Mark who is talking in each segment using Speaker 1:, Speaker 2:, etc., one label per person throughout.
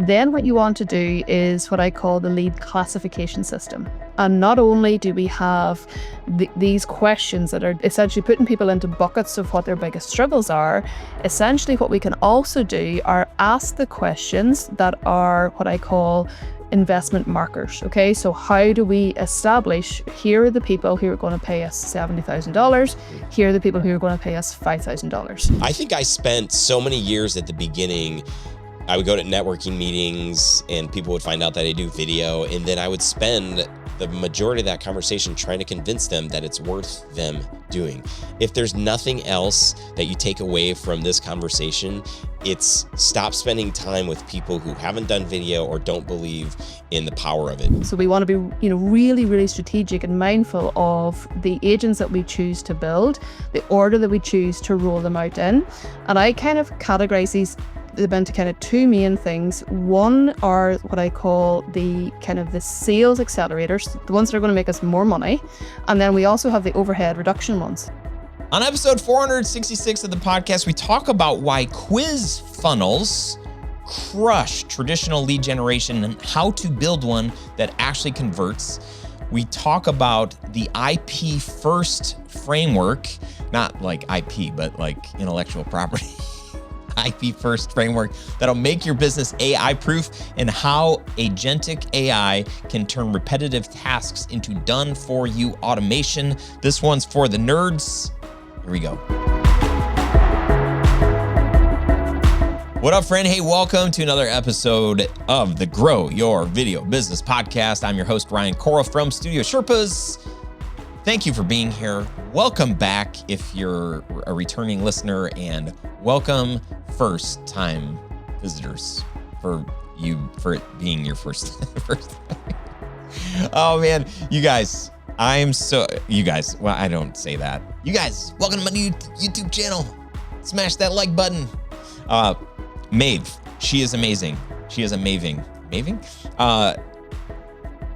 Speaker 1: Then what you want to do is what I call the lead classification system. And not only do we have these questions that are essentially putting people into buckets of what their biggest struggles are, essentially what we can also do are ask the questions that are what I call investment markers. Okay, so how do we establish, here are the people who are going to pay us $70,000, here are the people who are going to pay us $5,000.
Speaker 2: I think I spent so many years at the beginning. I would go to networking meetings and people would find out that I do video, and then I would spend the majority of that conversation trying to convince them that it's worth them doing. If there's nothing else that you take away from this conversation, it's stop spending time with people who haven't done video or don't believe in the power of it.
Speaker 1: So we want to be, really, really strategic and mindful of the agents that we choose to build, the order that we choose to roll them out in. And I kind of categorize these into kind of two main things. One are what I call the sales accelerators, the ones that are going to make us more money. And then we also have the overhead reduction ones.
Speaker 3: On episode 466 of the podcast, we talk about why quiz funnels crush traditional lead generation and how to build one that actually converts. We talk about the IP first framework, not like IP, but like intellectual property. IP first framework that'll make your business AI proof, and how Agentic AI can turn repetitive tasks into done for you automation. This one's for the nerds. Here we go. What up, friend? Hey, welcome to another episode of the Grow Your Video Business Podcast. I'm your host, Ryan Cora from Studio Sherpas. Thank you for being here. Welcome back if you're a returning listener, and welcome first-time visitors for it being your first. Oh man, you guys, well, I don't say that. You guys, welcome to my new YouTube channel. Smash that like button. Maeve, she is amazing. She is amazing.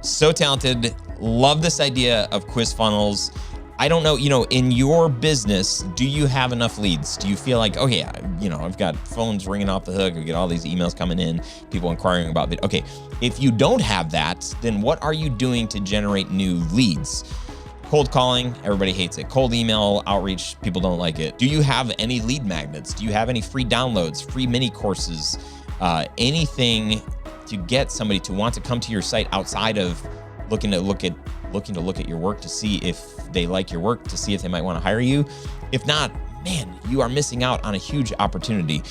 Speaker 3: So talented. Love this idea of quiz funnels. I don't know, in your business, do you have enough leads? Do you feel like, oh yeah, I've got phones ringing off the hook, we get all these emails coming in, people inquiring about it. Okay, if you don't have that, then what are you doing to generate new leads? Cold calling, everybody hates it. Cold email outreach, people don't like it. Do you have any lead magnets? Do you have any free downloads, free mini courses, anything to get somebody to want to come to your site outside of looking to look at your work to see if they like your work, to see if they might want to hire you? If not, man, you are missing out on a huge opportunity.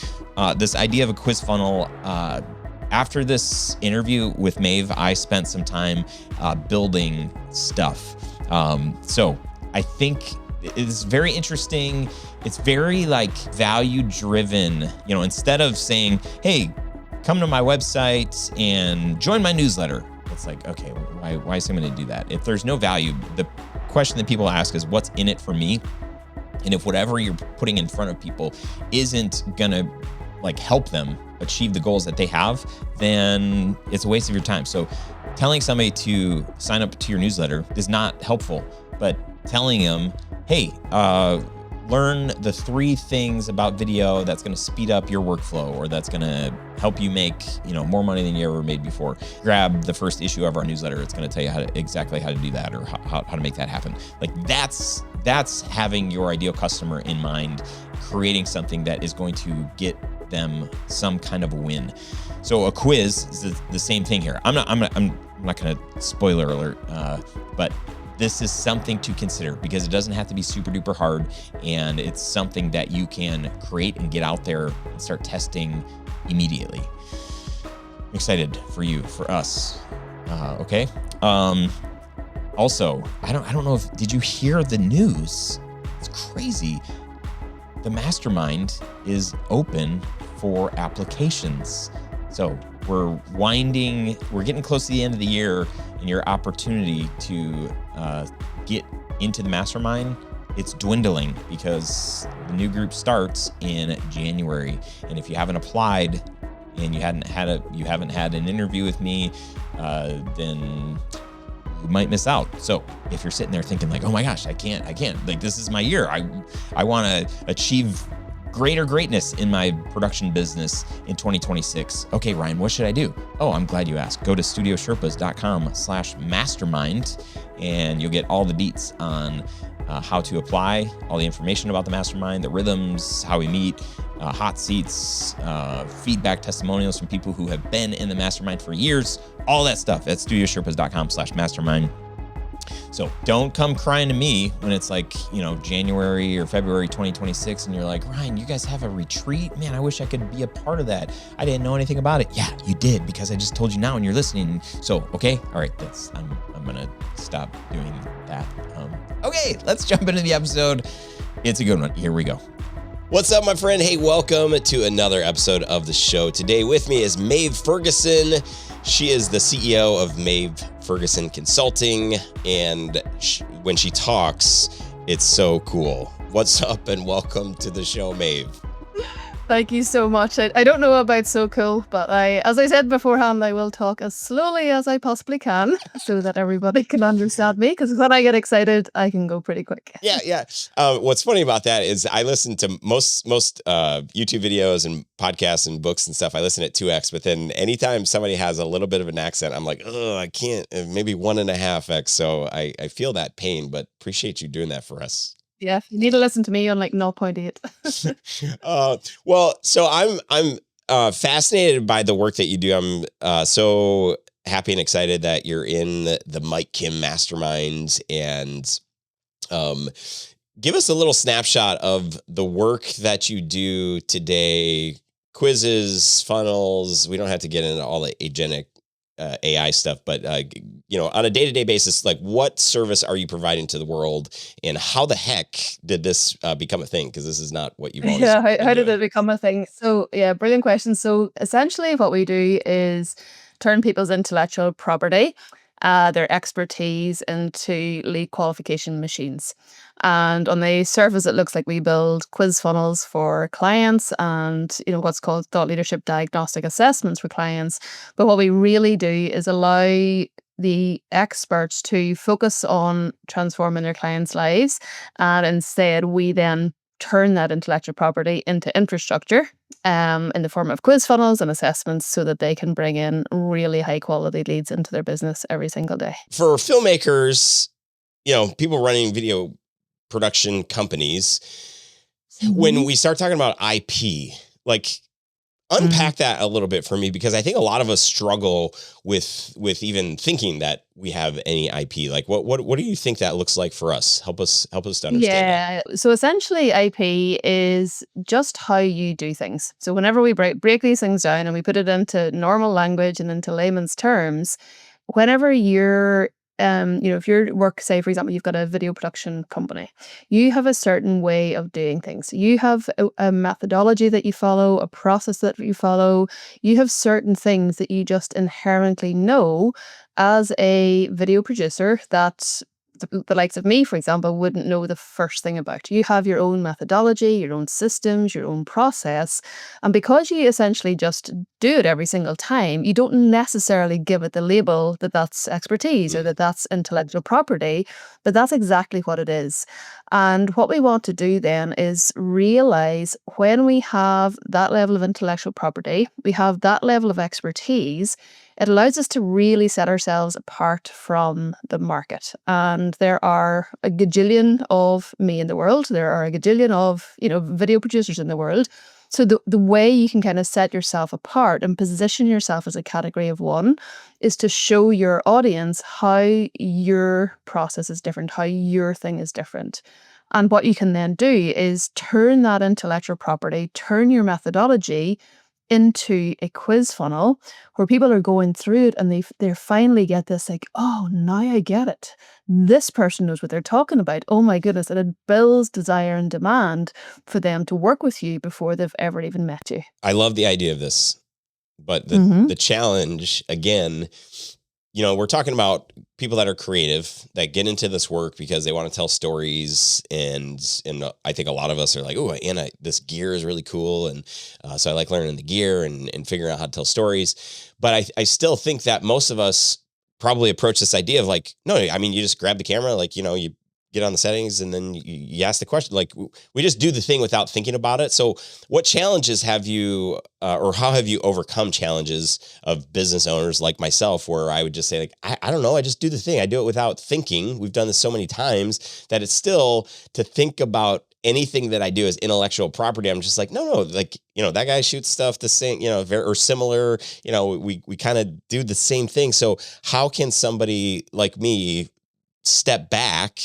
Speaker 3: This idea of a quiz funnel, after this interview with Maeve, I spent some time building stuff. So I think it's very interesting. It's very value driven, instead of saying, hey, come to my website and join my newsletter. It's like, okay, why is somebody to do that? If there's no value, the question that people ask is, what's in it for me? And if whatever you're putting in front of people isn't gonna help them achieve the goals that they have, then it's a waste of your time. So telling somebody to sign up to your newsletter is not helpful, but telling them, hey, learn the 3 things about video that's going to speed up your workflow, or that's going to help you make, more money than you ever made before. Grab the first issue of our newsletter. It's going to tell you exactly how to do that, or how to make that happen. That's having your ideal customer in mind, creating something that is going to get them some kind of a win. So a quiz is the same thing here. I'm not going to spoiler alert, but this is something to consider, because it doesn't have to be super duper hard, and it's something that you can create and get out there and start testing immediately. I'm excited for us. Okay. Also, I don't know did you hear the news? It's crazy. The mastermind is open for applications. So we're getting close to the end of the year, and your opportunity to get into the mastermind, it's dwindling, because the new group starts in January. And if you haven't applied and you haven't had an interview with me, then you might miss out. So if you're sitting there thinking oh my gosh, I can't, this is my year. I want to achieve greater greatness in my production business in 2026. Okay, Ryan, what should I do? Oh, I'm glad you asked. Go to studiosherpas.com/mastermind and you'll get all the deets on how to apply, all the information about the mastermind, the rhythms, how we meet, hot seats, feedback testimonials from people who have been in the mastermind for years, all that stuff at studiosherpas.com/mastermind. So don't come crying to me when it's like, January or February 2026 and you're like, Ryan, you guys have a retreat? Man, I wish I could be a part of that. I didn't know anything about it. Yeah, you did, because I just told you now and you're listening. So, okay. All right. I'm going to stop doing that. Okay, let's jump into the episode. It's a good one. Here we go.
Speaker 2: What's up, my friend? Hey, welcome to another episode of the show. Today with me is Maeve Ferguson. She is the CEO of Maeve Ferguson Consulting, and when she talks, it's so cool. What's up, and welcome to the show, Maeve.
Speaker 1: Thank you so much. I don't know about so cool, but as I said beforehand, I will talk as slowly as I possibly can so that everybody can understand me, because when I get excited, I can go pretty quick.
Speaker 2: Yeah. What's funny about that is I listen to most YouTube videos and podcasts and books and stuff. I listen at 2x, but then anytime somebody has a little bit of an accent, I'm like, oh, I can't, maybe 1.5x. So I feel that pain, but appreciate you doing that for us.
Speaker 1: Yeah, you need to listen to me on like 0.8.
Speaker 2: Well, so I'm fascinated by the work that you do. I'm so happy and excited that you're in the Mike Kim Mastermind, and give us a little snapshot of the work that you do today. Quizzes, funnels. We don't have to get into all the agentic AI stuff, but on a day-to-day basis, like, what service are you providing to the world, and how the heck did this become a thing? Because this is not what you've always
Speaker 1: how did it become a thing? So yeah, brilliant question. So essentially what we do is turn people's intellectual property, their expertise, into lead qualification machines. And on the surface, it looks like we build quiz funnels for clients and, what's called thought leadership diagnostic assessments for clients. But what we really do is allow the experts to focus on transforming their clients' lives. And instead, we then turn that intellectual property into infrastructure in the form of quiz funnels and assessments so that they can bring in really high quality leads into their business every single day.
Speaker 2: For filmmakers, people running video production companies, when we start talking about IP, like, unpack that a little bit for me, because I think a lot of us struggle with even thinking that we have any IP. Like, what do you think that looks like for us? Help us to understand.
Speaker 1: Yeah. So essentially, IP is just how you do things. So whenever we break these things down and we put it into normal language and into layman's terms, whenever you're if your work, say, for example, you've got a video production company, you have a certain way of doing things. You have a methodology that you follow, a process that you follow. You have certain things that you just inherently know as a video producer that the likes of me, for example, wouldn't know the first thing about. You have your own methodology, your own systems, your own process. And because you essentially just do it every single time, you don't necessarily give it the label that that's expertise or that that's intellectual property, but that's exactly what it is. And what we want to do then is realize when we have that level of intellectual property, we have that level of expertise, it allows us to really set ourselves apart from the market. And there are a gajillion of me in the world. There are a gajillion of, video producers in the world. So the way you can kind of set yourself apart and position yourself as a category of one is to show your audience how your process is different, how your thing is different. And what you can then do is turn that intellectual property, turn your methodology into a quiz funnel where people are going through it and they finally get this like, oh, now I get it. This person knows what they're talking about. Oh my goodness. And it builds desire and demand for them to work with you before they've ever even met you.
Speaker 2: I love the idea of this, but the challenge, again, we're talking about people that are creative, that get into this work because they want to tell stories. And I think a lot of us are like, oh, Anna, this gear is really cool. And so I like learning the gear and figuring out how to tell stories. But I still think that most of us probably approach this idea of like, no, I mean, you just grab the camera, like, you get on the settings and then you ask the question. Like we just do the thing without thinking about it. So what challenges have you, or how have you overcome challenges of business owners like myself, where I would just say like, I don't know, I just do the thing. I do it without thinking. We've done this so many times that it's still to think about anything that I do as intellectual property. I'm just like, no, like, that guy shoots stuff the same, or similar, we kind of do the same thing. So how can somebody like me step back?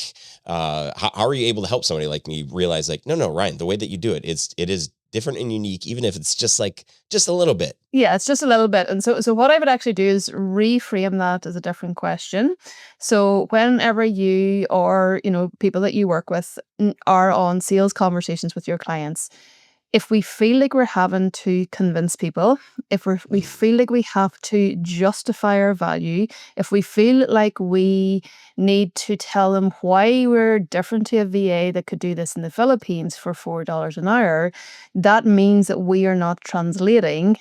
Speaker 2: How are you able to help somebody like me realize like, no, Ryan, the way that you do it, it is different and unique, even if it's just a little bit.
Speaker 1: Yeah, it's just a little bit. And so what I would actually do is reframe that as a different question. So whenever you or, people that you work with are on sales conversations with your clients, if we feel like we're having to convince people, if we feel like we have to justify our value, if we feel like we need to tell them why we're different to a VA that could do this in the Philippines for $4 an hour, that means that we are not translating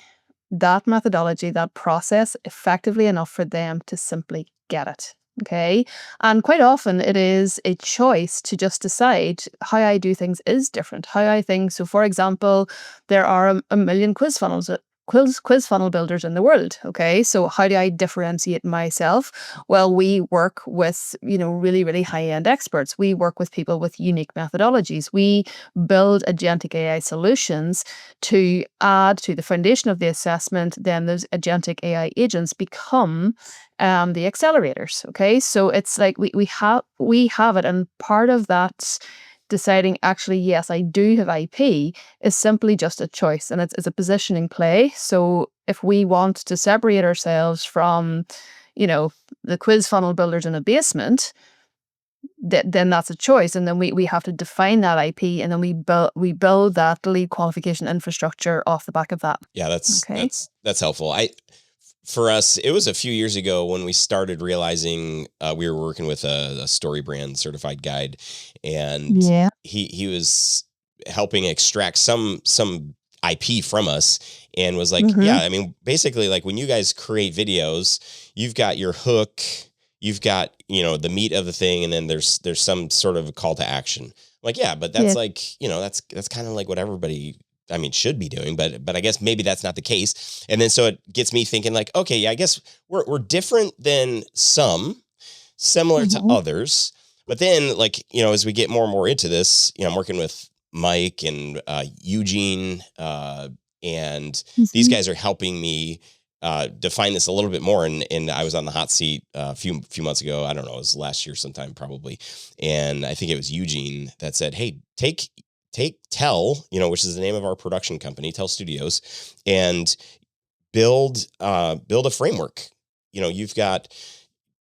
Speaker 1: that methodology, that process effectively enough for them to simply get it. Okay. And quite often it is a choice to just decide how I do things is different. How I think. So, for example, there are a million quiz funnel builders in the world. Okay. So how do I differentiate myself? Well, we work with, really, really high end experts. We work with people with unique methodologies. We build agentic AI solutions to add to the foundation of the assessment. Then those agentic AI agents become the accelerators. Okay. So it's like we have it. And part of that deciding actually, yes, I do have IP is simply just a choice, and it's a positioning play. So if we want to separate ourselves from, the quiz funnel builders in a basement, then that's a choice. And then we have to define that IP, and then we build that lead qualification infrastructure off the back of that.
Speaker 2: Yeah, that's helpful. For us, it was a few years ago when we started realizing we were working with a story brand certified guide, and he was helping extract some IP from us, and was like, yeah, I mean, basically like when you guys create videos, you've got your hook, you've got, the meat of the thing, and then there's some sort of a call to action. I'm like, yeah, but that's like, that's kind of like what everybody should be doing, but I guess maybe that's not the case. And then so it gets me thinking like, okay, yeah, I guess we're different than some, similar to others. But then like, as we get more and more into this, I'm working with Mike and Eugene, and these guys are helping me define this a little bit more. And I was on the hot seat a few months ago. I don't know, it was last year sometime probably. And I think it was Eugene that said, hey, take Tell, which is the name of our production company, Tell Studios, and build a framework. You've got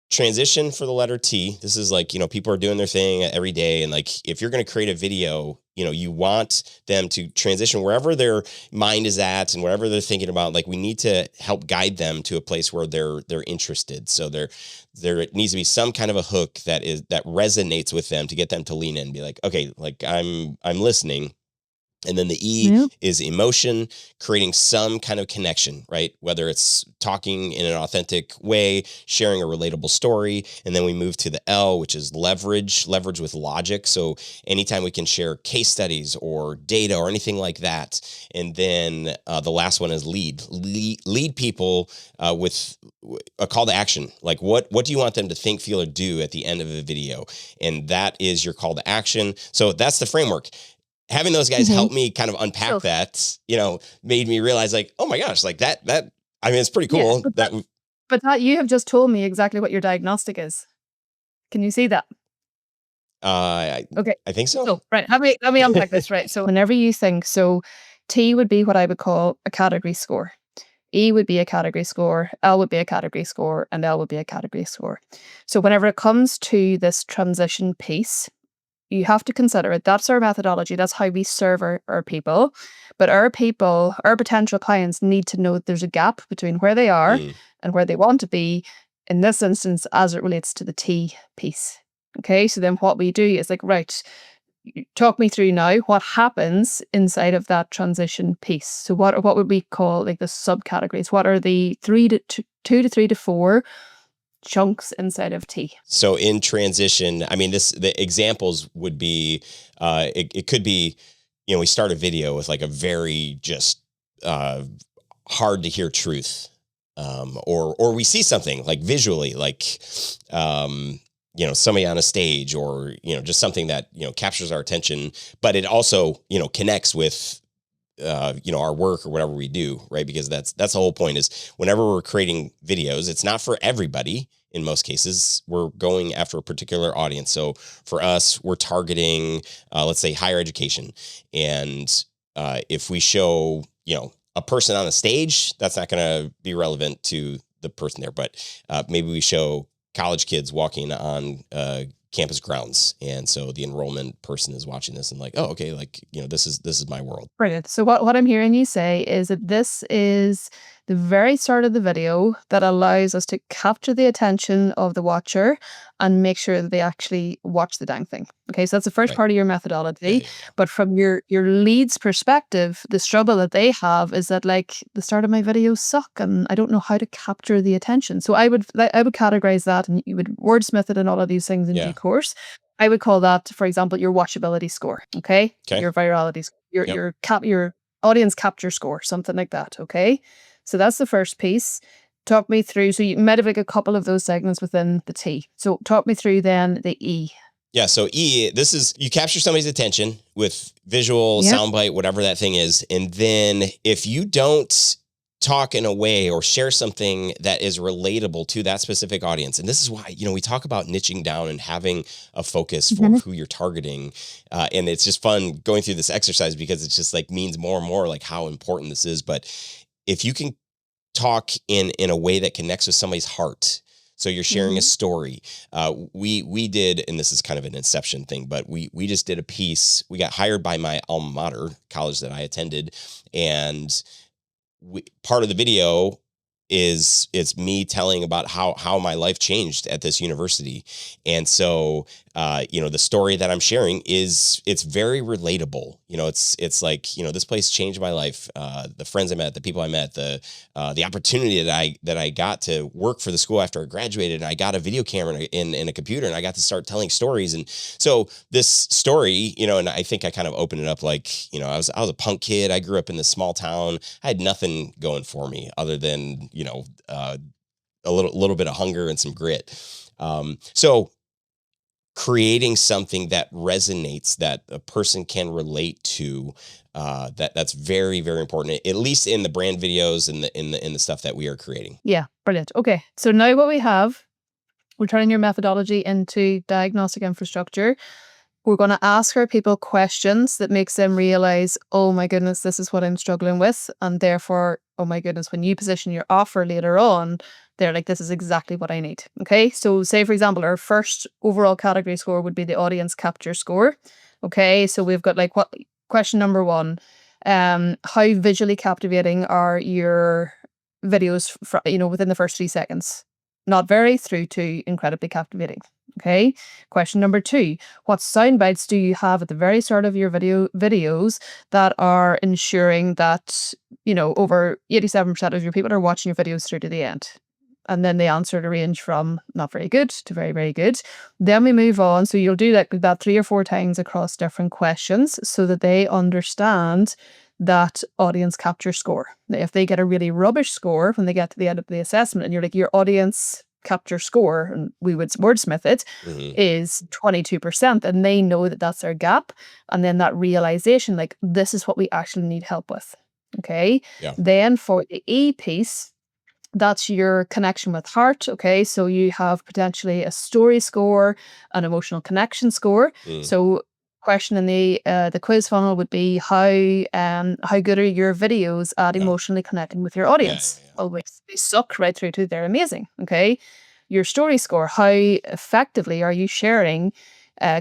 Speaker 2: transition for the letter T. This is like, people are doing their thing every day. And like, if you're going to create a video, you want them to transition wherever their mind is at and whatever they're thinking about. Like, we need to help guide them to a place where they're interested. So there needs to be some kind of a hook that resonates with them to get them to lean in and be like, okay, like I'm listening. And then the E is emotion, creating some kind of connection, right? Whether it's talking in an authentic way, sharing a relatable story. And then we move to the L, which is leverage with logic. So anytime we can share case studies or data or anything like that. And then the last one is lead people with a call to action. Like what do you want them to think, feel, or do at the end of the video? And that is your call to action. So that's the framework. Having those guys help me kind of unpack that, made me realize like, oh my gosh, like that, it's pretty cool.
Speaker 1: Yeah, but that you have just told me exactly what your diagnostic is. Can you see that?
Speaker 2: Okay. I think so.
Speaker 1: So, right. Let me unpack this, right? So whenever you think, T would be what I would call a category score. E would be a category score, L would be a category score, and L would be a category score. So whenever it comes to this transition piece, you have to consider it. That's our methodology. That's how we serve our people. But our potential clients need to know that there's a gap between where they are and where they want to be, in this instance, as it relates to the T piece. Okay, so then what we do is like, right, talk me through now what happens inside of that transition piece. So what would we call like the subcategories? What are the 2 to 3 to 4 chunks inside of T.
Speaker 2: So in transition, I mean, the examples would be, it could be, we start a video with like a very just hard to hear truth, or we see something like visually, like somebody on a stage, or just something that captures our attention, but it also connects with our work or whatever we do, right? Because that's the whole point, is whenever we're creating videos, it's not for everybody. In most cases, we're going after a particular audience. So for us, we're targeting, let's say, higher education. And if we show, a person on a stage, that's not going to be relevant to the person there. But maybe we show college kids walking on campus grounds, and so the enrollment person is watching this and like, oh, okay, like this is my world.
Speaker 1: Brilliant. So what I'm hearing you say is that this is the very start of the video that allows us to capture the attention of the watcher and make sure that they actually watch the dang thing. Okay, so that's the first
Speaker 2: Right.
Speaker 1: part of your methodology.
Speaker 2: Yeah.
Speaker 1: But from your lead's perspective, the struggle that they have is that, like, the start of my videos suck and I don't know how to capture the attention. So I would categorize that, and you would wordsmith it and all of these things in due course. I would call that, for example, your watchability score. Okay. Your virality score, your audience capture score, something like that. Okay. So that's the first piece. Talk me through. So you might have like a couple of those segments within the T. So talk me through then the E.
Speaker 2: Yeah. So E, this is, you capture somebody's attention with visual, soundbite, whatever that thing is. And then if you don't talk in a way or share something that is relatable to that specific audience, and this is why, we talk about niching down and having a focus for who you're targeting. And it's just fun going through this exercise, because it's just like means more and more like how important this is. But if you can talk in a way that connects with somebody's heart, so you're sharing a story. We did, and this is kind of an Inception thing, but we just did a piece. We got hired by my alma mater, college that I attended, and part of the video is it's me telling about how my life changed at this university. And so, the story that I'm sharing it's very relatable. It's like, this place changed my life. The friends I met, the people I met, the opportunity that I got to work for the school after I graduated, and I got a video camera in a computer, and I got to start telling stories. And so this story, and I think I kind of opened it up like, I was a punk kid. I grew up in this small town. I had nothing going for me other than, a little bit of hunger and some grit. So creating something that resonates, that a person can relate to, that's very, very important, at least in the brand videos and in the stuff that we are creating.
Speaker 1: Yeah, brilliant. Okay, so now what we have, we're turning your methodology into diagnostic infrastructure. We're going to ask our people questions that makes them realize, oh my goodness, this is what I'm struggling with. And therefore, oh my goodness, when you position your offer later on, they're like, this is exactly what I need. Okay. So say, for example, our first overall category score would be the audience capture score. Okay. So we've got like question number 1, how visually captivating are your videos within the first 3 seconds? Not very, through to incredibly captivating. Okay. Question number 2, what sound bites do you have at the very start of your videos that are ensuring that, over 87% of your people are watching your videos through to the end? And then the answer to range from not very good to very, very good. Then we move on. So you'll do that 3 or 4 times across different questions so that they understand that audience capture score. Now, if they get a really rubbish score when they get to the end of the assessment, and you're like, your audience capture score, and we would wordsmith it, is 22%, and they know that that's their gap. And then that realization, like, this is what we actually need help with. Okay.
Speaker 2: Yeah.
Speaker 1: Then for the E piece, that's your connection with heart. Okay. So you have potentially a story score, an emotional connection score. So question in the quiz funnel would be how good are your videos at emotionally connecting with your audience? Well, they suck right through to they're amazing. Okay. Your story score, how effectively are you sharing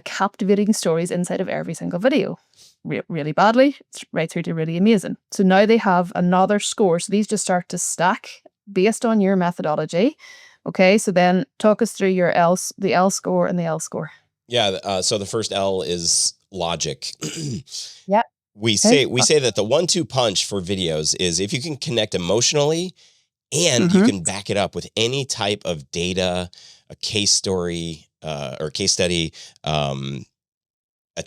Speaker 1: captivating stories inside of every single video? Really badly, it's right through to really amazing. So now they have another score. So these just start to stack based on your methodology. Okay, so then talk us through the L score and the L score.
Speaker 2: Yeah. So the first L is logic.
Speaker 1: Yep.
Speaker 2: We say that the 1-2 punch for videos is if you can connect emotionally And you can back it up with any type of data, a case story, or case study, a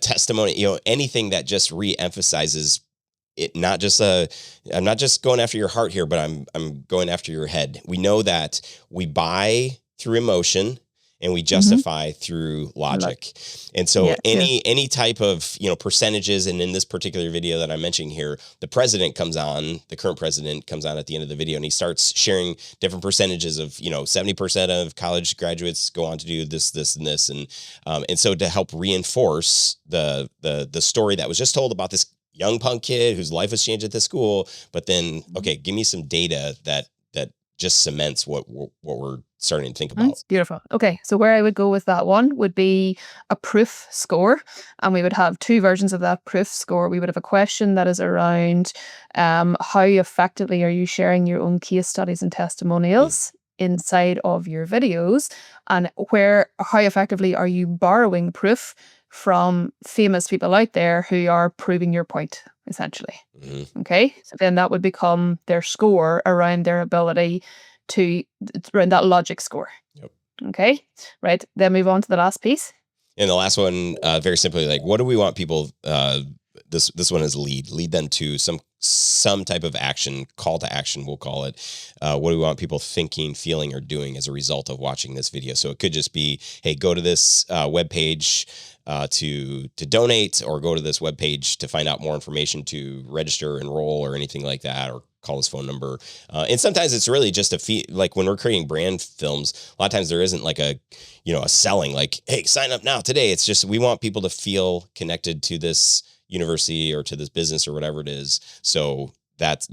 Speaker 2: testimony, anything that just re-emphasizes it. Not just I'm not just going after your heart here, but I'm going after your head. We know that we buy through emotion and we justify through logic. And so any type of, percentages, and in this particular video that I'm mentioning here, the current president comes on at the end of the video, and he starts sharing different percentages of, 70% of college graduates go on to do this, this, and this. And so to help reinforce the story that was just told about this young punk kid whose life was changed at this school, but then, okay, give me some data that just cements what we're starting to think about.
Speaker 1: That's beautiful. Okay, so where I would go with that one would be a proof score, and we would have two versions of that proof score. We would have a question that is around how effectively are you sharing your own case studies and testimonials inside of your videos, and how effectively are you borrowing proof from famous people out there who are proving your point, essentially. Okay, so then that would become their score around their ability around that logic score. Okay, right. Then move on to the last piece.
Speaker 2: And the last one, very simply, like, what do we want people? This one is lead them to some type of action, call to action, we'll call it. What do we want people thinking, feeling, or doing as a result of watching this video? So it could just be, hey, go to this webpage to donate, or go to this webpage to find out more information, to register, enroll, or anything like that, or call this phone number. And sometimes it's really just a fee. Like when we're creating brand films, a lot of times there isn't like a selling, like, hey, sign up now today. It's just, we want people to feel connected to this university or to this business or whatever it is. So that's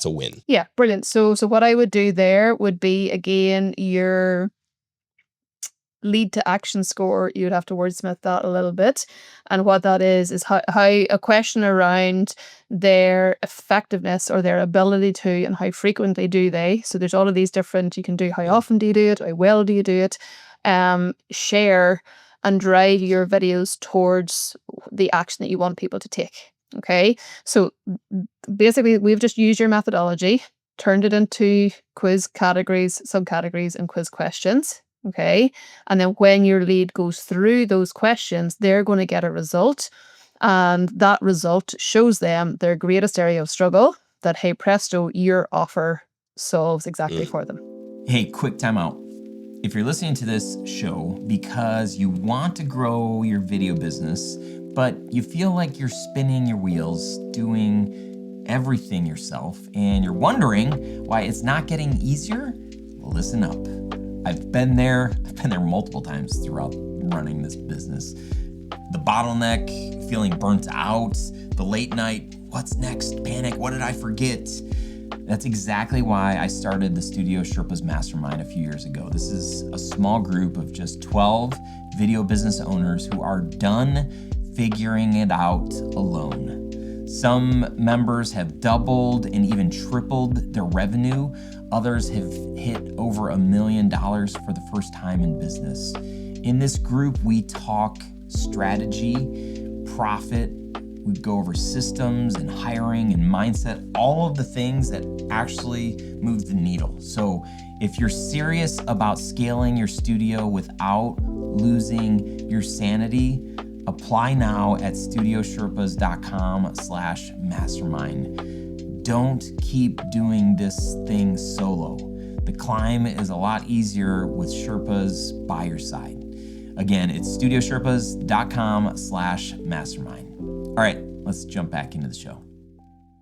Speaker 2: a win.
Speaker 1: Yeah, brilliant. So what I would do there would be, again, your lead to action score. You'd have to wordsmith that a little bit. And what that is how a question around their effectiveness or their ability to, and how frequently do they. So there's all of these different, you can do how often do you do it, how well do you do it, share and drive your videos towards the action that you want people to take. Okay, so basically we've just used your methodology, turned it into quiz categories, subcategories, and quiz questions. Okay, and then when your lead goes through those questions, they're going to get a result, and that result shows them their greatest area of struggle that, hey presto, your offer solves exactly for them.
Speaker 3: Hey, quick time out. If you're listening to this show because you want to grow your video business, but you feel like you're spinning your wheels doing everything yourself, and you're wondering why it's not getting easier, well, listen up. I've been there multiple times throughout running this business. The bottleneck, feeling burnt out, the late night, what's next, panic, what did I forget? That's exactly why I started the Studio Sherpas Mastermind a few years ago. This is a small group of just 12 video business owners who are done figuring it out alone. Some members have doubled and even tripled their revenue. Others have hit over $1 million for the first time in business. In this group, we talk strategy, profit, we go over systems and hiring and mindset, all of the things that actually move the needle. So if you're serious about scaling your studio without losing your sanity, apply now at studiosherpas.com/mastermind. Don't keep doing this thing solo. The climb is a lot easier with Sherpas by your side. Again, it's studiosherpas.com/mastermind. All right, let's jump back into the show.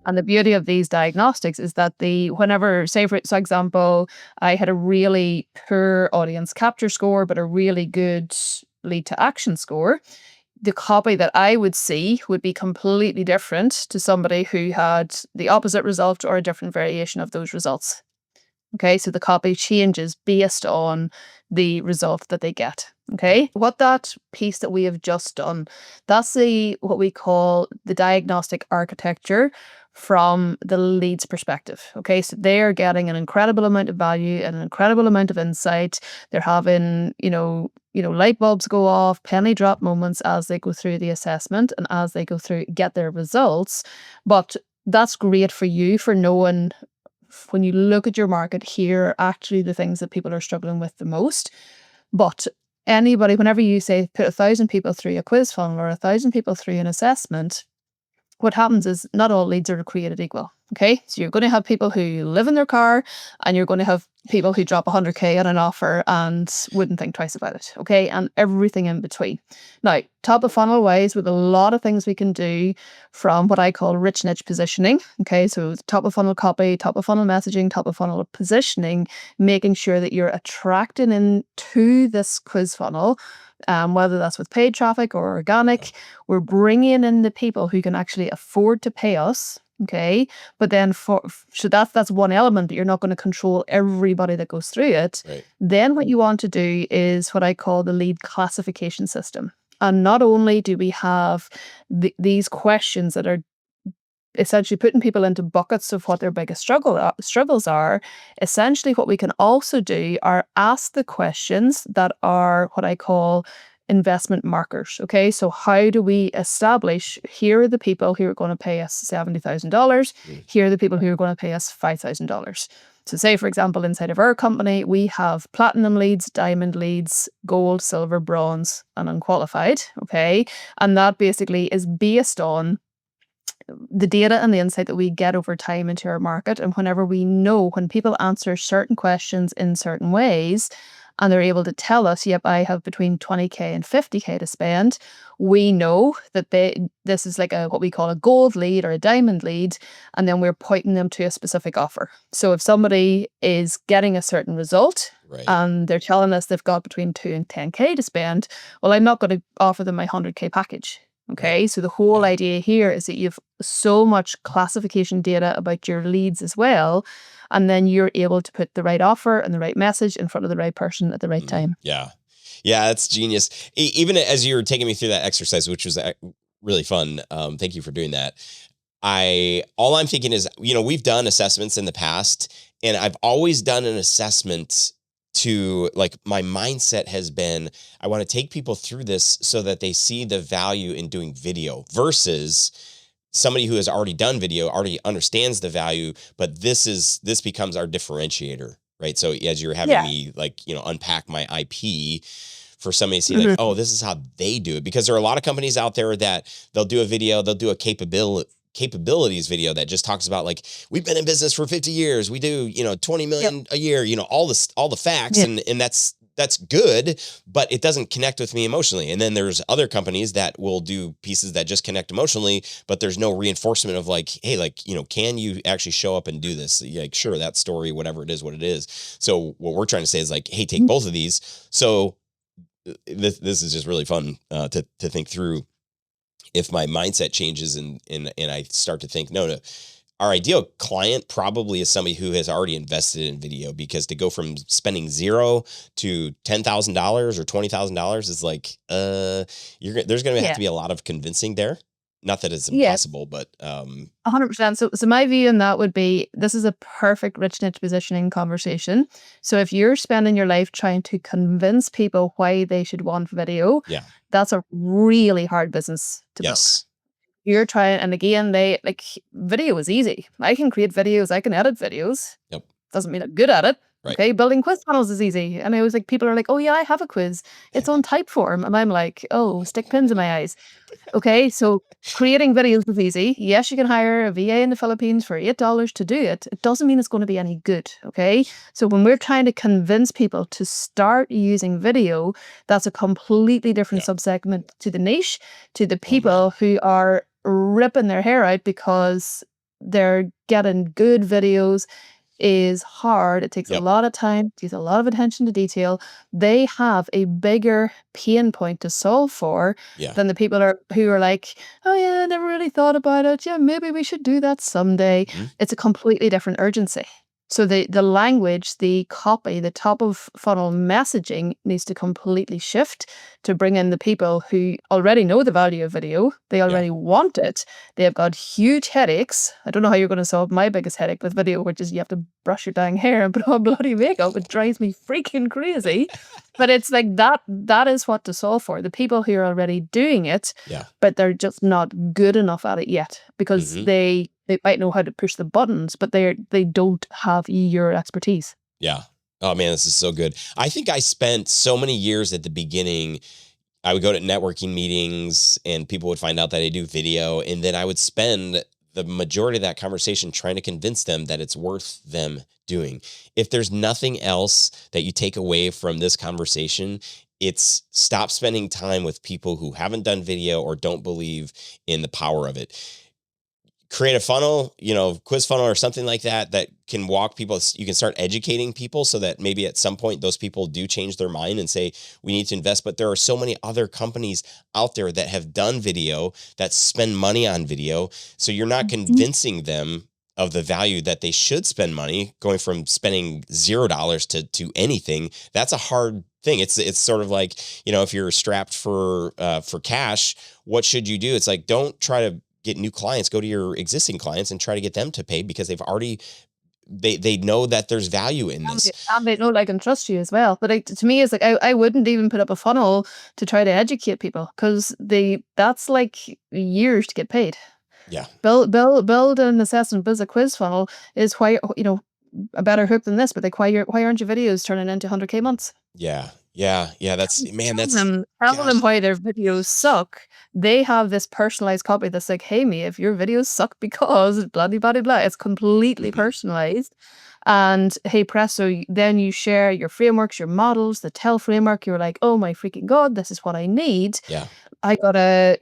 Speaker 1: And the beauty of these diagnostics is that whenever, say for example, I had a really poor audience capture score, but a really good lead to action score, the copy that I would see would be completely different to somebody who had the opposite result or a different variation of those results. Okay, so the copy changes based on the result that they get. Okay, what that piece that we have just done, that's what we call the diagnostic architecture from the lead's perspective. Okay, so they're getting an incredible amount of value and an incredible amount of insight. They're having, light bulbs go off, penny drop moments as they go through the assessment and as they go through, get their results. But that's great for you for knowing when you look at your market, here are actually the things that people are struggling with the most. But anybody, whenever you say put 1,000 people through a quiz funnel or 1,000 people through an assessment, what happens is not all leads are created equal. Okay, so you're going to have people who live in their car, and you're going to have people who drop 100K on an offer and wouldn't think twice about it. Okay, and everything in between. Now, top of funnel wise, with a lot of things we can do from what I call rich niche positioning. Okay, so top of funnel copy, top of funnel messaging, top of funnel positioning, making sure that you're attracting into this quiz funnel. Whether that's with paid traffic or organic, we're bringing in the people who can actually afford to pay us. Okay, but then so that's one element, but you're not going to control everybody that goes through it.
Speaker 2: Right.
Speaker 1: Then what you want to do is what I call the lead classification system. And not only do we have these questions that are essentially putting people into buckets of what their biggest struggles are, essentially what we can also do are ask the questions that are what I call investment markers. Okay, so how do we establish here are the people who are going to pay us $70,000, here are the people who are going to pay us $5,000. So say, for example, inside of our company, we have platinum leads, diamond leads, gold, silver, bronze, and unqualified. Okay, and that basically is based on the data and the insight that we get over time into our market. And whenever we know when people answer certain questions in certain ways, and they're able to tell us, yep, I have between 20K and 50K to spend, we know that this is like what we call a gold lead or a diamond lead, and then we're pointing them to a specific offer. So if somebody is getting a certain result,
Speaker 2: Right.
Speaker 1: and they're telling us they've got between 2 and 10K to spend, well, I'm not going to offer them my 100K package. Okay, so the whole idea here is that you've so much classification data about your leads as well, and then you're able to put the right offer and the right message in front of the right person at the right time.
Speaker 2: Yeah, that's genius. Even as you were taking me through that exercise, which was really fun. Thank you for doing that. All I'm thinking is, we've done assessments in the past, and I've always done an assessment to, like, my mindset has been, I want to take people through this so that they see the value in doing video versus somebody who has already done video, already understands the value, but this becomes our differentiator, right? So as you're having me unpack my IP for somebody to see like, oh, this is how they do it, because there are a lot of companies out there that they'll do a video, they'll do a capabilities video that just talks about, like, we've been in business for 50 years. We do, 20 million a year, all the facts. And that's good, but it doesn't connect with me emotionally. And then there's other companies that will do pieces that just connect emotionally, but there's no reinforcement of like, hey, can you actually show up and do this? Like, sure, that story, whatever it is, what it is. So what we're trying to say is like, hey, take both of these. So this is just really fun to think through. If my mindset changes and I start to think, no, our ideal client probably is somebody who has already invested in video, because to go from spending $0 to $10,000 or $20,000 is like, there's going to have to be a lot of convincing there. Not that it's impossible, but
Speaker 1: 100%. So my view on that would be, this is a perfect rich niche positioning conversation. So if you're spending your life trying to convince people why they should want video, that's a really hard business to build. You're trying, and again, video is easy. I can create videos, I can edit videos. Doesn't mean I'm good at it. Right. Okay, building quiz funnels is easy. And I was like, people are like, oh yeah, I have a quiz. It's on Typeform. And I'm like, oh, stick pins in my eyes. Okay, so creating videos is easy. Yes, you can hire a VA in the Philippines for $8 to do it. It doesn't mean it's going to be any good. Okay, so when we're trying to convince people to start using video, that's a completely different subsegment to the niche, to the people who are ripping their hair out because they're getting good videos. Is hard. It takes a lot of time, takes a lot of attention to detail. They have a bigger pain point to solve for than the people who are like, oh yeah, I never really thought about it. Yeah, maybe we should do that someday. It's a completely different urgency. So the language, the copy, the top of funnel messaging needs to completely shift to bring in the people who already know the value of video. They already want it. They have got huge headaches. I don't know how you're going to solve my biggest headache with video, which is you have to brush your dang hair and put on bloody makeup. It drives me freaking crazy. But it's like that is what to solve for. The people who are already doing it, but they're just not good enough at it yet, because they They might know how to push the buttons, but they don't have your expertise.
Speaker 2: Yeah. Oh man, this is so good. I think I spent so many years at the beginning. I would go to networking meetings and people would find out that I do video. And then I would spend the majority of that conversation trying to convince them that it's worth them doing. If there's nothing else that you take away from this conversation, it's stop spending time with people who haven't done video or don't believe in the power of it. Create a funnel, quiz funnel or something like that, that can walk people. You can start educating people so that maybe at some point those people do change their mind and say, we need to invest. But there are so many other companies out there that have done video, that spend money on video. So you're not convincing them of the value that they should spend money, going from spending $0 to anything. That's a hard thing. It's sort of like, if you're strapped for cash, what should you do? It's like, don't try to get new clients. Go to your existing clients and try to get them to pay, because they've already, they know that there's value in this.
Speaker 1: And they know, like, and trust you as well. But to me, it's like, I wouldn't even put up a funnel to try to educate people, because that's like years to get paid.
Speaker 2: Yeah.
Speaker 1: Build an assessment, build a quiz funnel is why, a better hook than this, but like, why aren't your videos turning into 100K months?
Speaker 2: Yeah. That's, man, that's,
Speaker 1: tell them why their videos suck. They have this personalized copy that's like, hey, me, if your videos suck because blah, blah, blah, blah. It's completely personalized. And hey, presto, then you share your frameworks, your models, the Tell framework. You're like, oh my freaking God, this is what I need.
Speaker 2: Yeah.
Speaker 1: I got a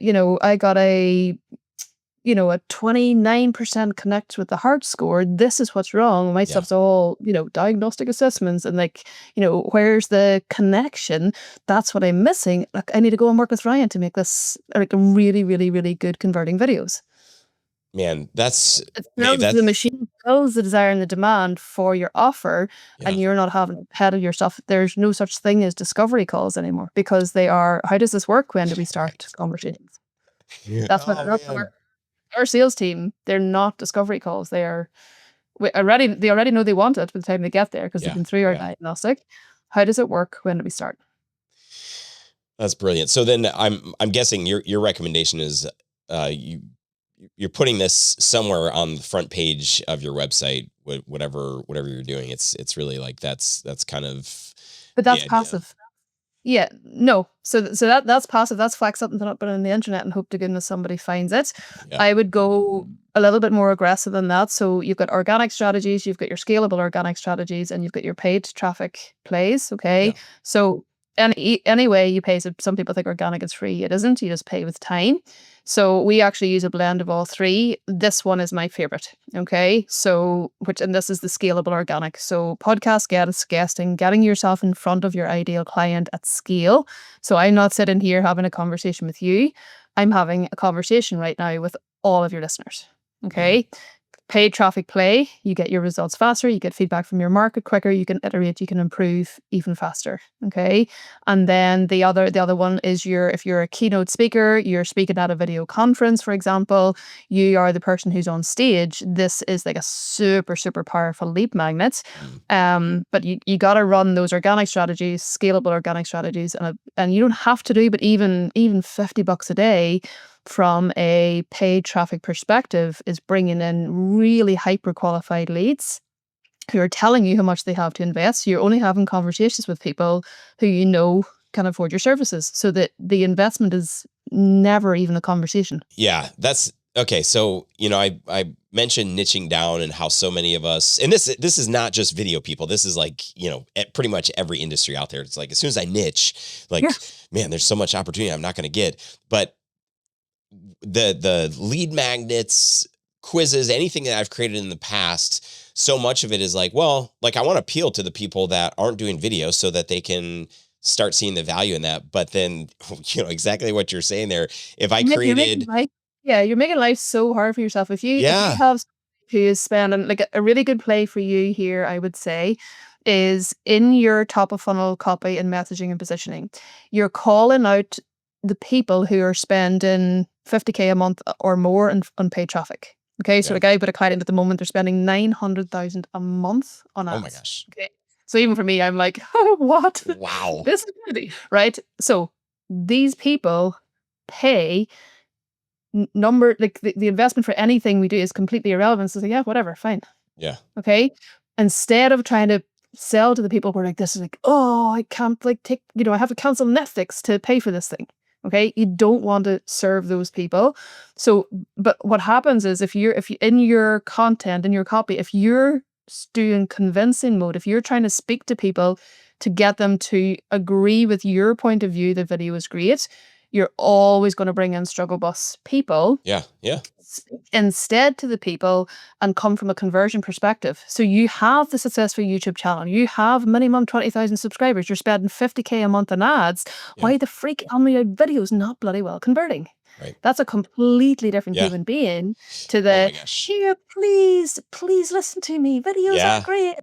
Speaker 1: 29% connect with the heart score. This is what's wrong. My stuff's all, diagnostic assessments and like, where's the connection? That's what I'm missing. Like, I need to go and work with Ryan to make this like a really, really, really good converting videos.
Speaker 2: Man, that's
Speaker 1: the machine fills the desire and the demand for your offer, and you're not having ahead of yourself. There's no such thing as discovery calls anymore, because they are, how does this work? When do we start conversations? That's what our sales team, they're not discovery calls. They already know they want it by the time they get there, because they've been through our diagnostic. How does it work? When do we start?
Speaker 2: That's brilliant. So then I'm guessing your recommendation is you're putting this somewhere on the front page of your website, whatever you're doing. It's really like that's kind of.
Speaker 1: But that's passive. Yeah, no. So that's passive. That's flex something up on the internet and hope to goodness somebody finds it. Yeah. I would go a little bit more aggressive than that. So you've got organic strategies, you've got your scalable organic strategies, and you've got your paid traffic plays. Okay. Yeah. So anyway, you pay. So some people think organic is free. It isn't. You just pay with time. So we actually use a blend of all three. This one is my favorite. Okay. So, and this is the scalable organic. So podcast guesting, getting yourself in front of your ideal client at scale. So I'm not sitting here having a conversation with you. I'm having a conversation right now with all of your listeners. Okay. Mm-hmm. Paid traffic play, you get your results faster, you get feedback from your market quicker, you can iterate, you can improve even faster. Okay. And then the other one is if you're a keynote speaker, you're speaking at a video conference, for example, you are the person who's on stage. This is like a super, super powerful lead magnet. But you got to run those organic strategies, scalable organic strategies, and you don't have to do, but even $50 a day from a paid traffic perspective is bringing in really hyper qualified leads who are telling you how much they have to invest. So you're only having conversations with people who can afford your services, so that the investment is never even a conversation.
Speaker 2: Yeah, that's okay. So, I mentioned niching down and how so many of us, and this is not just video people. This is like, pretty much every industry out there. It's like, as soon as I niche, like, man, there's so much opportunity I'm not going to get. But the lead magnets, quizzes, anything that I've created in the past, so much of it is like, well, like I want to appeal to the people that aren't doing video so that they can start seeing the value in that. But then, exactly what you're saying there. If I created,
Speaker 1: you're making life so hard for yourself. If you have who is spending, like, a really good play for you here, I would say, is in your top of funnel copy and messaging and positioning, you're calling out the people who are spending 50K a month or more on paid traffic. Okay. So the guy put a client in at the moment, they're spending 900,000 a month on ads.
Speaker 2: Oh my gosh.
Speaker 1: Okay. So even for me, I'm like, oh, what?
Speaker 2: Wow.
Speaker 1: This is crazy, right? So these people pay number, like the investment for anything we do is completely irrelevant. So yeah, whatever, fine.
Speaker 2: Yeah.
Speaker 1: Okay. Instead of trying to sell to the people who are like, this is like, oh, I can't like take, I have to cancel Netflix to pay for this thing. Okay. You don't want to serve those people. So, but what happens is if you in your content, in your copy, if you're doing convincing mode, if you're trying to speak to people to get them to agree with your point of view, the video is great, you're always going to bring in struggle bus people.
Speaker 2: Yeah. Yeah.
Speaker 1: Instead to the people and come from a conversion perspective. So you have the successful YouTube channel, you have minimum 20,000 subscribers, you're spending 50K a month on ads.
Speaker 2: Yeah.
Speaker 1: Why the freak on your videos not bloody well converting?
Speaker 2: Right.
Speaker 1: That's a completely different
Speaker 2: Yeah.
Speaker 1: human being to
Speaker 2: Oh
Speaker 1: the
Speaker 2: my gosh.
Speaker 1: here, please listen to me. Videos
Speaker 2: Yeah.
Speaker 1: are great.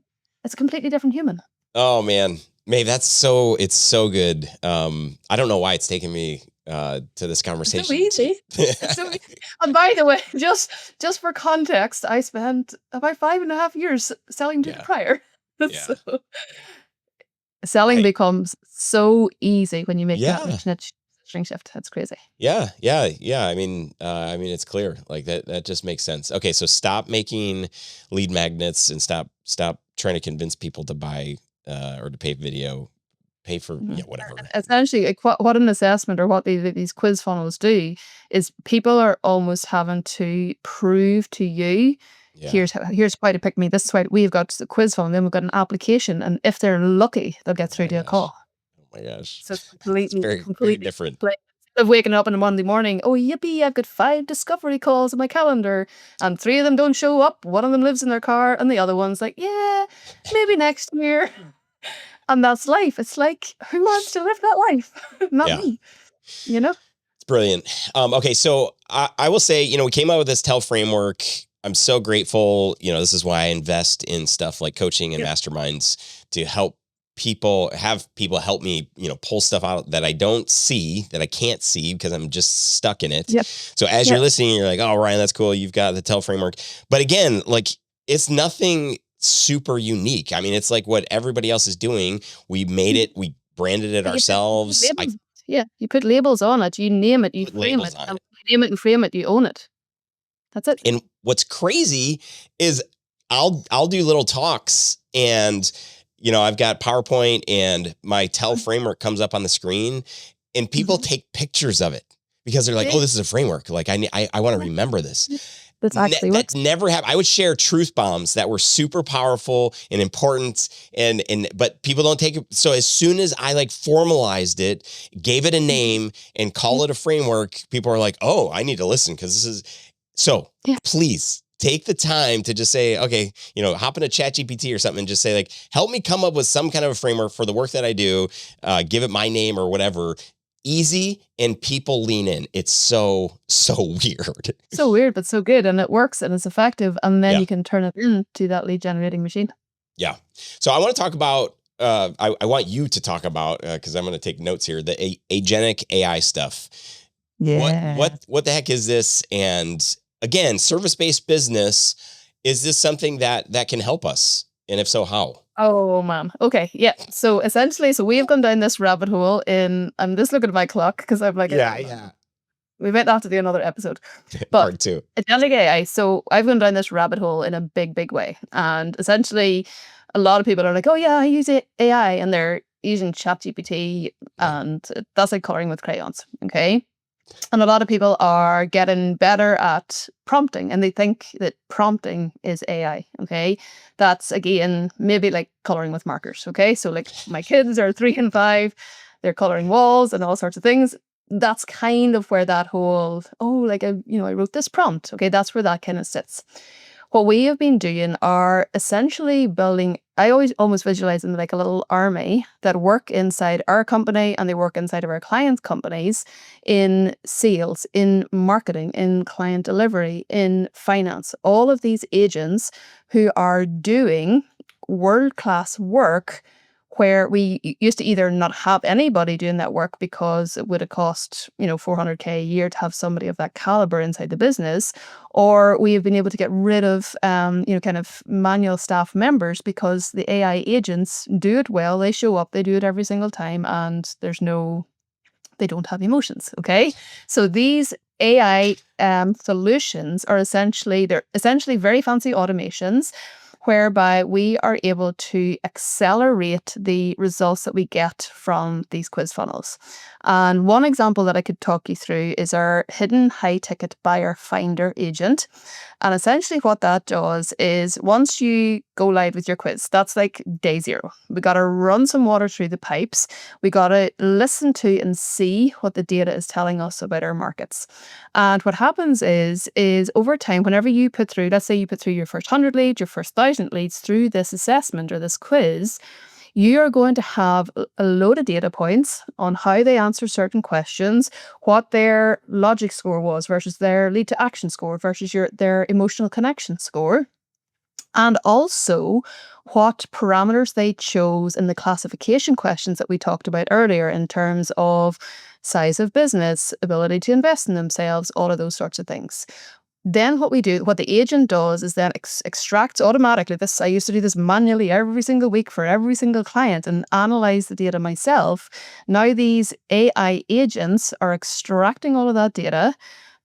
Speaker 1: It's a completely different human.
Speaker 2: Oh man, Maeve, it's so good. I don't know why it's taken me to this conversation.
Speaker 1: So easy. So easy. And by the way, just for context, I spent about 5.5 years selling to the prior.
Speaker 2: Yeah.
Speaker 1: So, selling becomes so easy when you make that niche string shift. That's crazy.
Speaker 2: Yeah. I mean, it's clear. Like that just makes sense. Okay, so stop making lead magnets and stop trying to convince people to buy or to pay for whatever.
Speaker 1: Essentially, like what an assessment or what these quiz funnels do is people are almost having to prove to you, here's why to pick me. This is why we've got the quiz funnel, then we've got an application, and if they're lucky, they'll get through to a call.
Speaker 2: Oh my gosh!
Speaker 1: So it's completely,
Speaker 2: very different.
Speaker 1: Instead of waking up on a Monday morning, oh yippee, I've got 5 discovery calls in my calendar, and 3 of them don't show up. One of them lives in their car, and the other one's like, yeah, maybe next year. And that's life. It's like, who wants to live that life? Not me.
Speaker 2: It's brilliant. Okay, so I will say, we came out with this TELL framework. I'm so grateful. This is why I invest in stuff like coaching and masterminds to help have people help me, pull stuff out that I don't see, that I can't see because I'm just stuck in it.
Speaker 1: Yep.
Speaker 2: So as you're listening, you're like, oh, Ryan, that's cool. You've got the TELL framework. But again, like it's nothing super unique. I mean, it's like what everybody else is doing. We made it, we branded it ourselves.
Speaker 1: You put labels on it, you name it, you frame it. And you name it and frame it, you own it. That's it.
Speaker 2: And what's crazy is I'll do little talks and I've got PowerPoint and my TELL framework comes up on the screen and people take pictures of it because they're like, oh, this is a framework. Like I want to remember this.
Speaker 1: That's actually
Speaker 2: that's never happened. I would share truth bombs that were super powerful and important, but people don't take it. So as soon as I like formalized it, gave it a name, and call it a framework, people are like, "Oh, I need to listen because this is." So please take the time to just say, okay, hop into ChatGPT or something and just say like, help me come up with some kind of a framework for the work that I do. Give it my name or whatever. Easy, and people lean in. It's so weird.
Speaker 1: So weird, but so good. And it works and it's effective. And then you can turn it into that lead generating machine. Yeah.
Speaker 2: So I want to talk about, I want you to talk about, because I'm going to take notes here, the Agentic AI stuff.
Speaker 1: Yeah.
Speaker 2: What the heck is this? And again, service-based business, is this something that can help us? And if so, how?
Speaker 1: Oh man. Okay. Yeah. So essentially, we've gone down this rabbit hole I'm just looking at my clock because I'm like, we might have to do another episode. But
Speaker 2: Part 2.
Speaker 1: Agentic AI. So I've gone down this rabbit hole in a big way. And essentially, a lot of people are like, oh yeah, I use AI, and they're using ChatGPT, and that's like coloring with crayons. Okay. And a lot of people are getting better at prompting, and they think that prompting is AI. Okay. That's again, maybe like coloring with markers. Okay. So like my kids are 3 and 5, they're coloring walls and all sorts of things. That's kind of where that whole, I wrote this prompt. Okay. That's where that kind of sits. What we have been doing are essentially building, I always almost visualize them like a little army that work inside our company, and they work inside of our clients' companies in sales, in marketing, in client delivery, in finance. All of these agents who are doing world-class work where we used to either not have anybody doing that work because it would have cost, $400K a year to have somebody of that caliber inside the business, or we have been able to get rid of, kind of manual staff members because the AI agents do it well. They show up, they do it every single time, and there's no They don't have emotions. Okay. So these AI solutions are they're essentially very fancy automations whereby we are able to accelerate the results that we get from these quiz funnels. And one example that I could talk you through is our hidden high ticket buyer finder agent. And essentially what that does is once you go live with your quiz, that's like day zero. We got to run some water through the pipes. We got to listen to and see what the data is telling us about our markets. And what happens is over time, whenever you put through, let's say you put through your first 100 leads, your first 1,000 leads through this assessment or this quiz, you are going to have a load of data points on how they answer certain questions, what their logic score was versus their lead to action score versus their emotional connection score, and also what parameters they chose in the classification questions that we talked about earlier in terms of size of business, ability to invest in themselves, all of those sorts of things. Then what the agent does is then extracts automatically this. I used to do this manually every single week for every single client and analyze the data myself. Now these AI agents are extracting all of that data,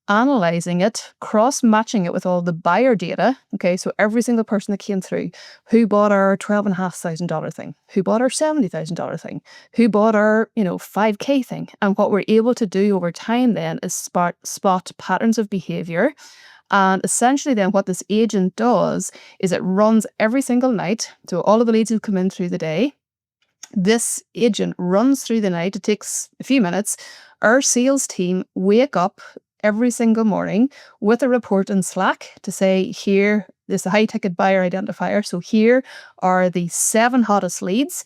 Speaker 1: analyzing it, cross-matching it with all the buyer data. Okay, so every single person that came through, who bought our $12,500 thing, who bought our $70,000 thing, who bought our, $5K thing. And what we're able to do over time then is spot patterns of behavior. And essentially then what this agent does is it runs every single night. So all of the leads who come in through the day, this agent runs through the night. It takes a few minutes. Our sales team wake up every single morning with a report in Slack to say, here is the high ticket buyer identifier. So here are the 7 hottest leads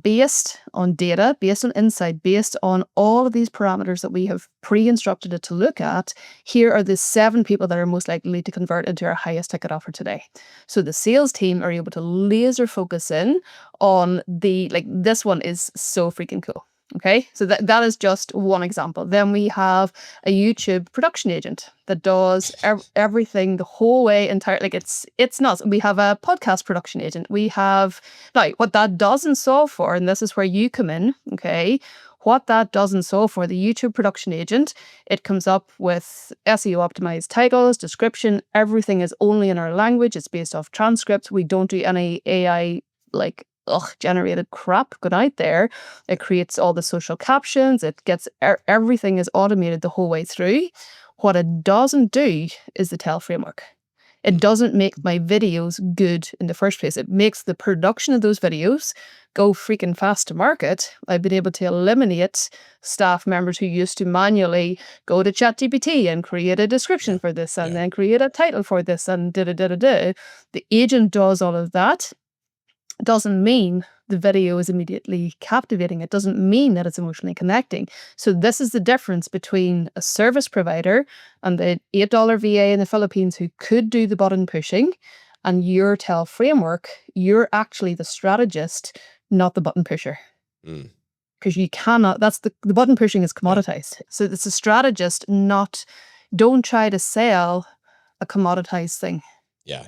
Speaker 1: based on data, based on insight, based on all of these parameters that we have pre-instructed it to look at. Here are the 7 people that are most likely to convert into our highest ticket offer today. So the sales team are able to laser focus in on this one is so freaking cool. Okay, so that is just one example. Then we have a YouTube production agent that does everything the whole way entirely. It's nuts. We have a podcast production agent. We have now what that doesn't solve for, and this is where you come in. Okay, what that doesn't solve for, the YouTube production agent, it comes up with SEO optimized titles, description. Everything is only in our language. It's based off transcripts. We don't do any AI generated crap going out there. It creates all the social captions. It gets everything is automated the whole way through. What it doesn't do is the tell framework. It doesn't make my videos good in the first place. It makes the production of those videos go freaking fast to market. I've been able to eliminate staff members who used to manually go to ChatGPT and create a description for this and then create a title for this and da-da-da-da-da. The agent does all of that. Doesn't mean the video is immediately captivating. It doesn't mean that it's emotionally connecting. So this is the difference between a service provider and the $8 VA in the Philippines who could do the button pushing, and your tell framework. You're actually the strategist, not the button pusher. Because you cannot, the button pushing is commoditized. So it's a strategist, don't try to sell a commoditized thing.
Speaker 2: Yeah.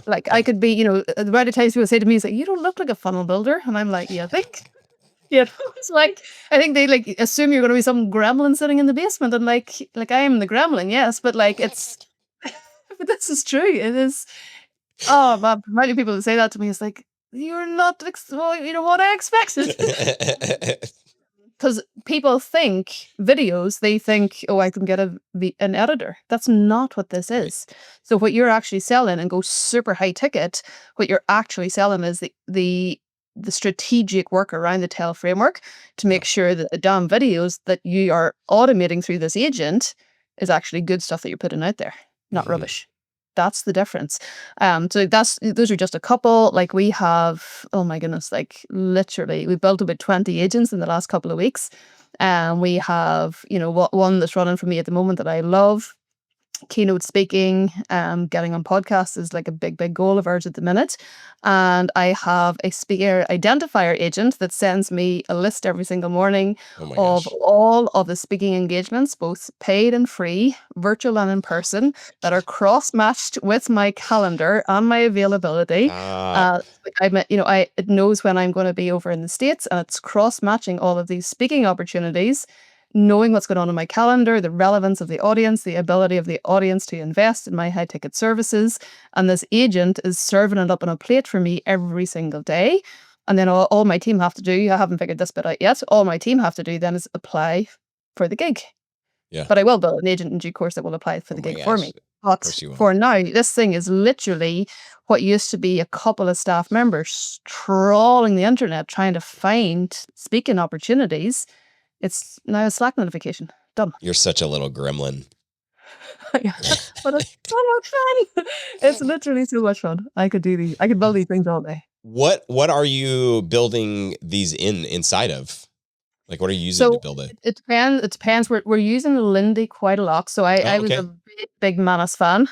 Speaker 1: Like I could be, the amount of times people say to me, it's like, you don't look like a funnel builder. And I'm like, yeah, I think, it's like, I think they assume you're going to be some gremlin sitting in the basement. And like I am the gremlin, yes. But it's, but this is true. It is, oh, man, many people that say that to me, it's like, you're not, what I expected. Because people think videos, they think, oh, I can get an editor. That's not what this is. So what you're actually selling, and go super high ticket, what you're actually selling is the strategic work around the tell framework to make sure that the damn videos that you are automating through this agent is actually good stuff that you're putting out there, not rubbish. That's the difference. So those are just a couple. Like we have, oh my goodness, literally we built about 20 agents in the last couple of weeks. And we have, one that's running for me at the moment that I love. Keynote speaking, getting on podcasts is like a big goal of ours at the minute. And I have a speaker identifier agent that sends me a list every single morning of all of the speaking engagements, both paid and free, virtual and in person, that are cross-matched with my calendar and my availability. It knows when I'm going to be over in the States, and it's cross-matching all of these speaking opportunities knowing what's going on in my calendar, the relevance of the audience, the ability of the audience to invest in my high ticket services. And this agent is serving it up on a plate for me every single day. And then all my team have to do, I haven't figured this bit out yet, all my team have to do then is apply for the gig.
Speaker 2: Yeah.
Speaker 1: But I will build an agent in due course that will apply for the gig for me. But
Speaker 2: course you will.
Speaker 1: for now, this thing is literally what used to be a couple of staff members trawling the internet trying to find speaking opportunities. It's now a Slack notification. Done.
Speaker 2: You're such a little gremlin.
Speaker 1: Yeah. But it's so much fun. It's literally so much fun. I could build these things all day.
Speaker 2: What are you building these inside of? Like, what are you using to build it?
Speaker 1: It depends. We're using Lindy quite a lot. So I was a big Manus fan.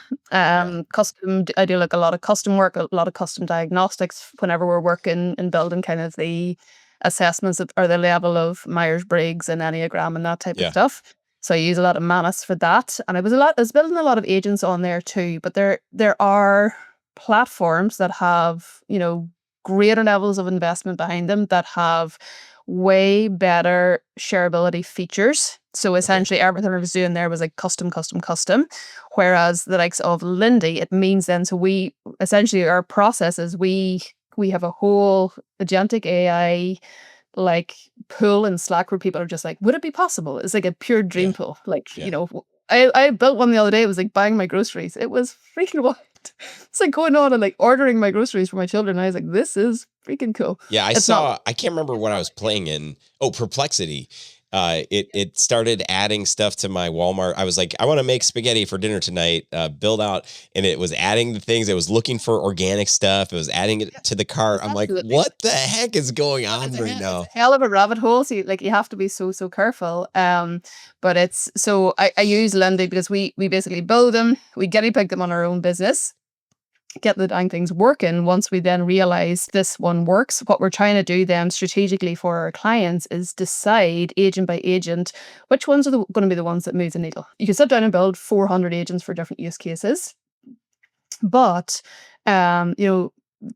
Speaker 1: Custom. I do like a lot of custom work, a lot of custom diagnostics whenever we're working and building kind of the assessments or the level of Myers-Briggs and Enneagram and that type of stuff. So I use a lot of Manus for that. And I was building a lot of agents on there too. But there are platforms that have, greater levels of investment behind them that have way better shareability features. So essentially everything I was doing there was like custom. Whereas the likes of Lindy, it means then, so we essentially, our process is we have a whole agentic AI like pool in Slack where people are just like, would it be possible? It's like a pure dream pool. Like, I built one the other day. It was like buying my groceries. It was freaking wild. It's like going on and like ordering my groceries for my children. I was like, this is freaking cool.
Speaker 2: Yeah, I can't remember what I was playing in. Oh, Perplexity. It started adding stuff to my Walmart. I was like, I want to make spaghetti for dinner tonight, build out. And it was adding the things. It was looking for organic stuff. It was adding it to the cart. I'm like, what the heck is going on right now?
Speaker 1: It's a hell of a rabbit hole. So you have to be so careful. But it's, so I use Lindy because we basically build them. We guinea pig them on our own business. Get the dang things working. Once we then realize this one works, what we're trying to do then strategically for our clients is decide agent by agent which ones are going to be the ones that move the needle. You can sit down and build 400 agents for different use cases, but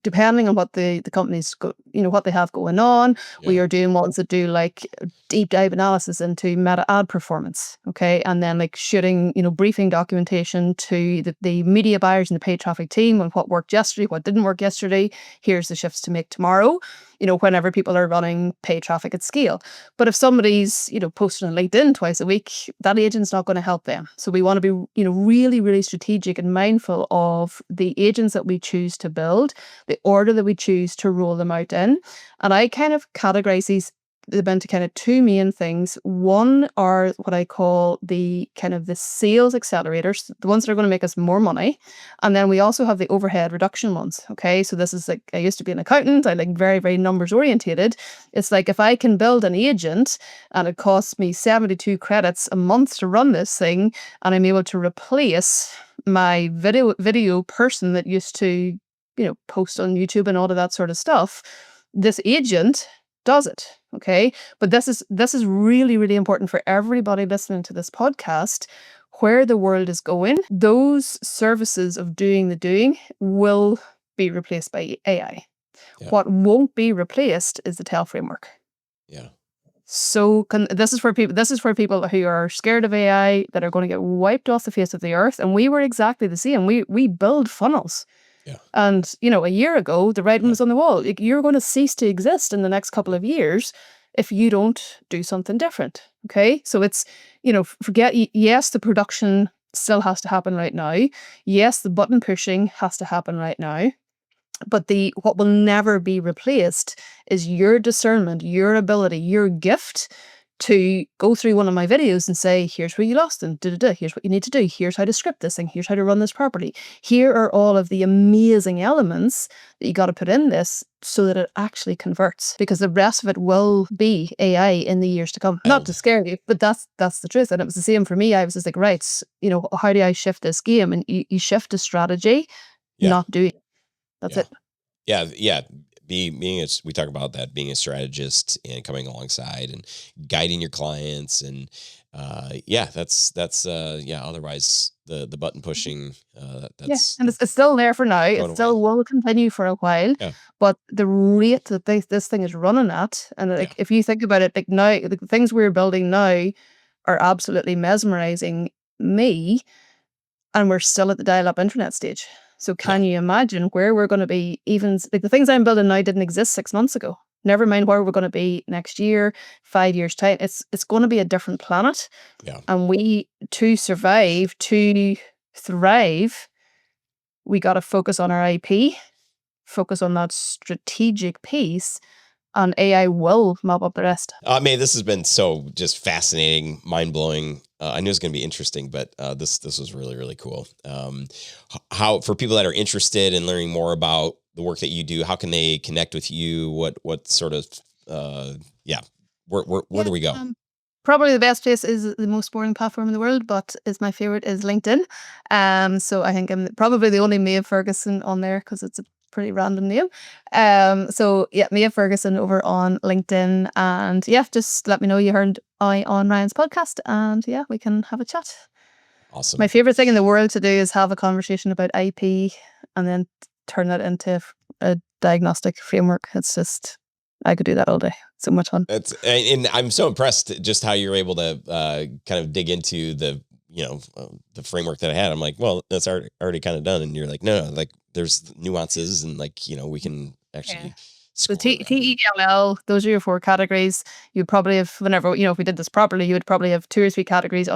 Speaker 1: depending on what the companies what they have going on, we are doing ones that do like deep dive analysis into meta ad performance, and then like shooting briefing documentation to the media buyers and the paid traffic team on what worked yesterday, what didn't work yesterday, here's the shifts to make tomorrow, whenever people are running paid traffic at scale. But if somebody's posting on LinkedIn twice a week, that agent's not going to help them. So we want to be really, really strategic and mindful of the agents that we choose to build, the order that we choose to roll them out in. And I kind of categorize these into kind of two main things. One are what I call the kind of the sales accelerators, the ones that are going to make us more money. And then we also have the overhead reduction ones. So this is like, I used to be an accountant. I like very, very numbers orientated. It's like if I can build an agent and it costs me 72 credits a month to run this thing, and I'm able to replace my video person that used to post on YouTube and all of that sort of stuff, this agent does it. But this is really, really important for everybody listening to this podcast. Where the world is going, those services of doing the doing will be replaced by AI. What won't be replaced is the tell framework. So this is for people who are scared of AI, that are going to get wiped off the face of the earth. And we were exactly the same. We build funnels. And, a year ago, the writing was on the wall. You're going to cease to exist in the next couple of years if you don't do something different. So it's, forget, yes, the production still has to happen right now. Yes, the button pushing has to happen right now. But what will never be replaced is your discernment, your ability, your gift to go through one of my videos and say, here's where you lost them, here's what you need to do, here's how to script this thing, here's how to run this properly. Here are all of the amazing elements that you got to put in this so that it actually converts, because the rest of it will be AI in the years to come. Not to scare you, but that's the truth. And it was the same for me. I was just like, right, how do I shift this game? And you shift a strategy, not doing it. That's it.
Speaker 2: Yeah. We talk about that, being a strategist and coming alongside and guiding your clients, and otherwise the button pushing.
Speaker 1: Yes, and it's still there for now. It still will continue for a while.
Speaker 2: Yeah.
Speaker 1: But the rate that this thing is running at, and like if you think about it, like now the things we're building now are absolutely mesmerizing me, and we're still at the dial-up internet stage. So can you imagine where we're going to be? Even like the things I'm building now didn't exist 6 months ago. Never mind where we're going to be next year, 5 years time. It's going to be a different planet.
Speaker 2: Yeah.
Speaker 1: And we, to survive, to thrive, we got to focus on our IP, focus on that strategic piece, and AI will mop up the rest.
Speaker 2: Maeve, this has been so just fascinating, mind-blowing. I knew it was going to be interesting, but this was really, really cool. How, for people that are interested in learning more about the work that you do, how can they connect with you? What sort of, where do we go?
Speaker 1: Probably the best place is the most boring platform in the world, but my favorite is LinkedIn. So I think I'm probably the only Maeve Ferguson on there because it's a pretty random name. So yeah, Maeve Ferguson over on LinkedIn, and yeah, just let me know you heard I on Ryan's podcast, and yeah, we can have a chat.
Speaker 2: Awesome.
Speaker 1: My favorite thing in the world to do is have a conversation about IP and then turn that into a diagnostic framework. It's just, I could do that all day. So much fun.
Speaker 2: And I'm so impressed just how you're able to kind of dig into the framework that I had. I'm like, well, that's already kind of done. And you're like, no, like there's nuances and like, we can actually.
Speaker 1: So TELL, those are your 4 categories. You'd probably have, whenever, if we did this properly, you would probably have 2 or 3 categories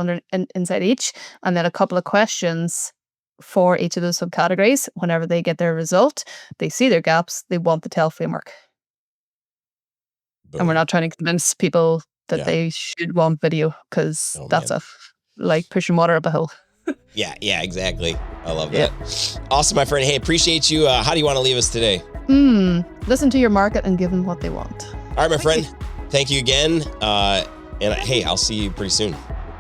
Speaker 1: inside each, and then a couple of questions for each of those subcategories. Whenever they get their result, they see their gaps, they want the TELL framework. Boom. And we're not trying to convince people that they should want video, because that's like pushing water up a hill.
Speaker 2: Yeah, exactly. I love that. Awesome, my friend. Hey, appreciate you. How do you want to leave us today?
Speaker 1: Listen to your market and give them what they want.
Speaker 2: All right, my friend. Thank you again. And hey, I'll see you pretty soon.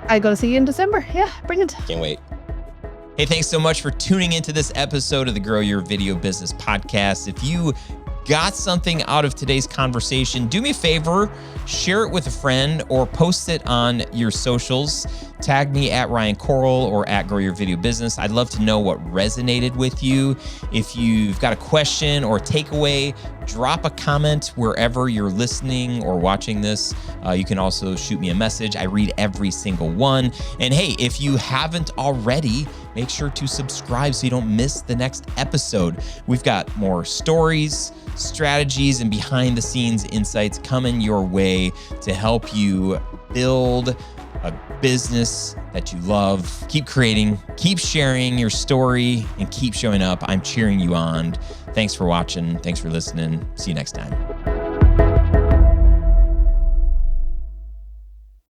Speaker 1: I got to see you in December. Yeah, brilliant.
Speaker 2: Can't wait.
Speaker 3: Hey, thanks so much for tuning into this episode of the Grow Your Video Business podcast. If you got something out of today's conversation, do me a favor, share it with a friend or post it on your socials. Tag me at Ryan Coral or at Grow Your Video Business. I'd love to know what resonated with you. If you've got a question or takeaway, drop a comment wherever you're listening or watching this. You can also shoot me a message. I read every single one. And hey, if you haven't already, make sure to subscribe so you don't miss the next episode. We've got more stories, strategies, and behind the scenes insights coming your way to help you build a business that you love. Keep creating, keep sharing your story, and keep showing up. I'm cheering you on. Thanks for watching. Thanks for listening. See you next time.